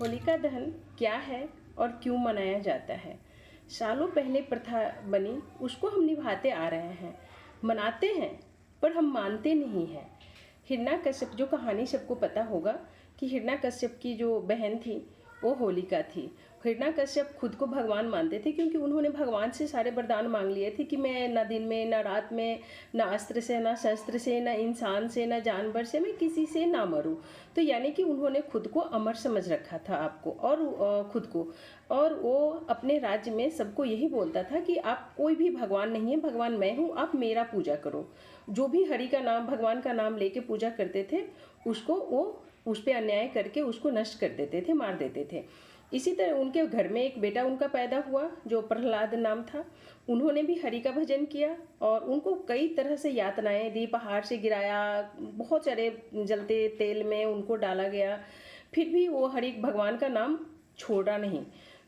होलिका दहन क्या है और क्यों मनाया जाता है? सालों पहले प्रथा बनी, उसको हम निभाते आ रहे हैं, मनाते हैं, पर हम मानते नहीं हैं। हिरण्याकश्यप, जो कहानी सबको पता होगा कि हिरण्याकश्यप की जो बहन थी वो होलिका थी। हिरण्याकश्यप खुद को भगवान मानते थे क्योंकि उन्होंने भगवान से सारे वरदान मांग लिए थे कि मैं ना दिन में ना रात में, ना अस्त्र से ना शस्त्र से, ना इंसान से ना जानवर से, मैं किसी से ना मरूं। तो यानी कि उन्होंने खुद को अमर समझ रखा था आपको और खुद को, और वो अपने राज्य में सबको यही बोलता था कि आप कोई भी भगवान नहीं है, भगवान मैं हूँ, आप मेरा पूजा करो। जो भी हरि का नाम, भगवान का नाम लेके पूजा करते थे उसको वो उस पर अन्याय करके उसको नष्ट कर देते थे, मार देते थे। इसी तरह उनके घर में एक बेटा उनका पैदा हुआ जो प्रहलाद नाम था। उन्होंने भी हरि का भजन किया और उनको कई तरह से यातनाएं दी, पहाड़ से गिराया, बहुत सारे जलते तेल में उनको डाला गया, फिर भी वो हरि भगवान का नाम छोड़ा नहीं।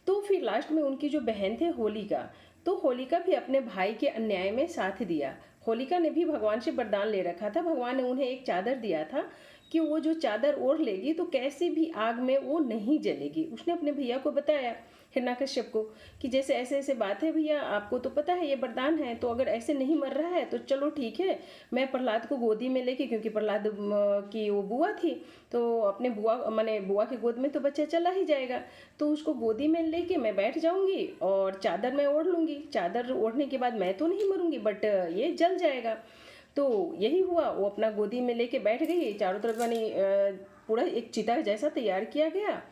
तो फिर लास्ट में उनकी जो बहन थे होलिका, तो होलिका भी अपने भाई के अन्याय में साथ दिया। होलिका ने भी भगवान से वरदान ले रखा था, भगवान ने उन्हें एक चादर दिया था कि वो जो चादर ओढ़ लेगी तो कैसे भी आग में वो नहीं जलेगी। उसने अपने भैया को बताया, हिरण्याकश्यप को, कि जैसे ऐसे ऐसे बात है भैया, आपको तो पता है ये वरदान है, तो अगर ऐसे नहीं मर रहा है तो चलो ठीक है, मैं प्रहलाद को गोदी में लेके, क्योंकि प्रहलाद की वो बुआ थी, तो अपने बुआ माने बुआ की गोद में तो बच्चा चला ही जाएगा, तो उसको गोदी में लेके मैं बैठ जाऊंगी और चादर मैं ओढ़ लूंगी। चादर ओढ़ने के बाद मैं तो नहीं मरूंगी बट ये जल जाएगा। तो यही हुआ, वो अपना गोदी में लेके बैठ गई। चारों तरफ यानी पूरा एक चिता जैसा तैयार किया गया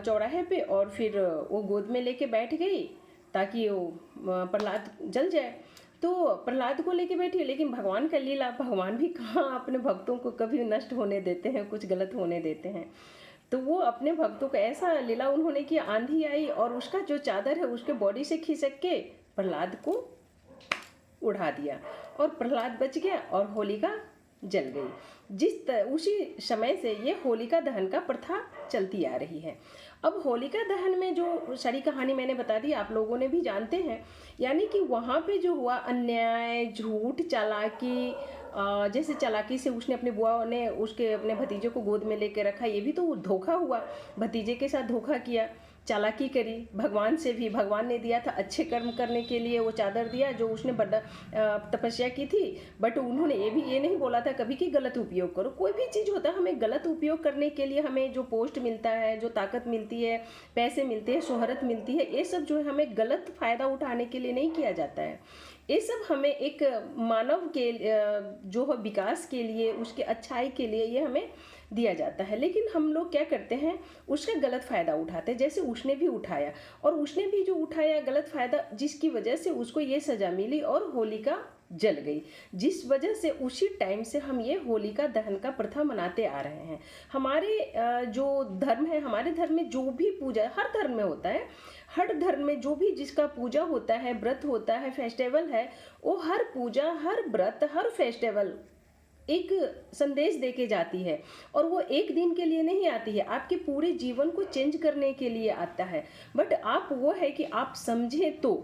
चौराहे पे, और फिर वो गोद में लेके बैठ गई ताकि वो प्रहलाद जल जाए। तो प्रहलाद को लेके बैठी, लेकिन भगवान का लीला, भगवान भी कहाँ अपने भक्तों को कभी नष्ट होने देते हैं, कुछ गलत होने देते हैं। तो वो अपने भक्तों का ऐसा लीला उन्होंने किया, आंधी आई और उसका जो चादर है उसके बॉडी से खिसक के प्रहलाद को उड़ा दिया और प्रहलाद बच गया और होलिका जल गई। उसी समय से ये होलिका दहन का प्रथा चलती आ रही है। अब होलिका दहन में जो सारी कहानी मैंने बता दी, आप लोगों ने भी जानते हैं, यानी कि वहाँ पे जो हुआ अन्याय, झूठ, चालाकी, जैसे चालाकी से उसने अपने बुआ ने उसके अपने भतीजे को गोद में लेके रखा, ये भी तो धोखा हुआ, भतीजे के साथ धोखा किया, चालाकी करी। भगवान से भी, भगवान ने दिया था अच्छे कर्म करने के लिए, वो चादर दिया जो उसने तपस्या की थी, बट उन्होंने ये नहीं बोला था कभी कि गलत उपयोग करो। कोई भी चीज़ होता है, हमें गलत उपयोग करने के लिए हमें जो पोस्ट मिलता है, जो ताकत मिलती है, पैसे मिलते हैं, शोहरत मिलती है, ये सब जो है हमें गलत फ़ायदा उठाने के लिए नहीं किया जाता है। ये सब हमें एक मानव के जो है विकास के लिए, उसके अच्छाई के लिए ये हमें दिया जाता है। लेकिन हम लोग क्या करते हैं, उसका गलत फ़ायदा उठाते हैं, जैसे उसने भी उठाया, और उसने भी जो उठाया गलत फ़ायदा, जिसकी वजह से उसको ये सज़ा मिली और होलिका जल गई, जिस वजह से उसी टाइम से हम ये होलिका दहन का प्रथा मनाते आ रहे हैं। हमारे जो धर्म है, हमारे धर्म में जो भी पूजा, हर धर्म में होता है, हर धर्म में जो भी जिसका पूजा होता है, व्रत होता है, फेस्टिवल है, वो हर पूजा, हर व्रत, हर फेस्टिवल एक संदेश देके जाती है, और वो एक दिन के लिए नहीं आती है, आपके पूरे जीवन को चेंज करने के लिए आता है। बट आप वो है कि आप समझें तो,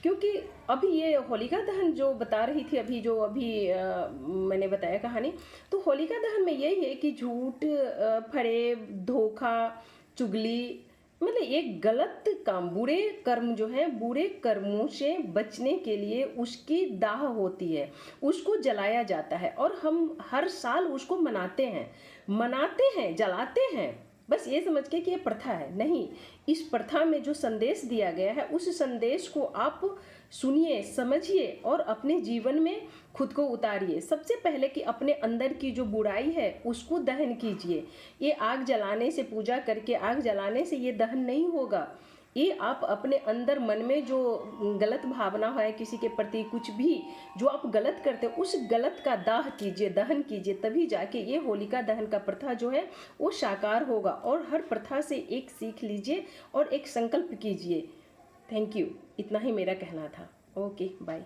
क्योंकि अभी ये होलिका दहन जो बता रही थी, मैंने बताया कहानी, तो होलिका दहन में यही है कि झूठ, फरेब, धोखा, चुगली, मतलब एक गलत काम, बुरे कर्म जो है, बुरे कर्मों से बचने के लिए उसकी दाह होती है, उसको जलाया जाता है, और हम हर साल उसको मनाते हैं, जलाते हैं, बस ये समझ के कि ये प्रथा है। नहीं, इस प्रथा में जो संदेश दिया गया है, उस संदेश को आप सुनिए, समझिए और अपने जीवन में खुद को उतारिए। सबसे पहले कि अपने अंदर की जो बुराई है उसको दहन कीजिए। ये आग जलाने से, पूजा करके आग जलाने से ये दहन नहीं होगा। ये आप अपने अंदर मन में जो गलत भावना है किसी के प्रति, कुछ भी जो आप गलत करते हो, उस गलत का दाह कीजिए, दहन कीजिए, तभी जाके ये होलिका दहन का प्रथा जो है वो साकार होगा। और हर प्रथा से एक सीख लीजिए और एक संकल्प कीजिए। थैंक यू, इतना ही मेरा कहना था। Okay, bye.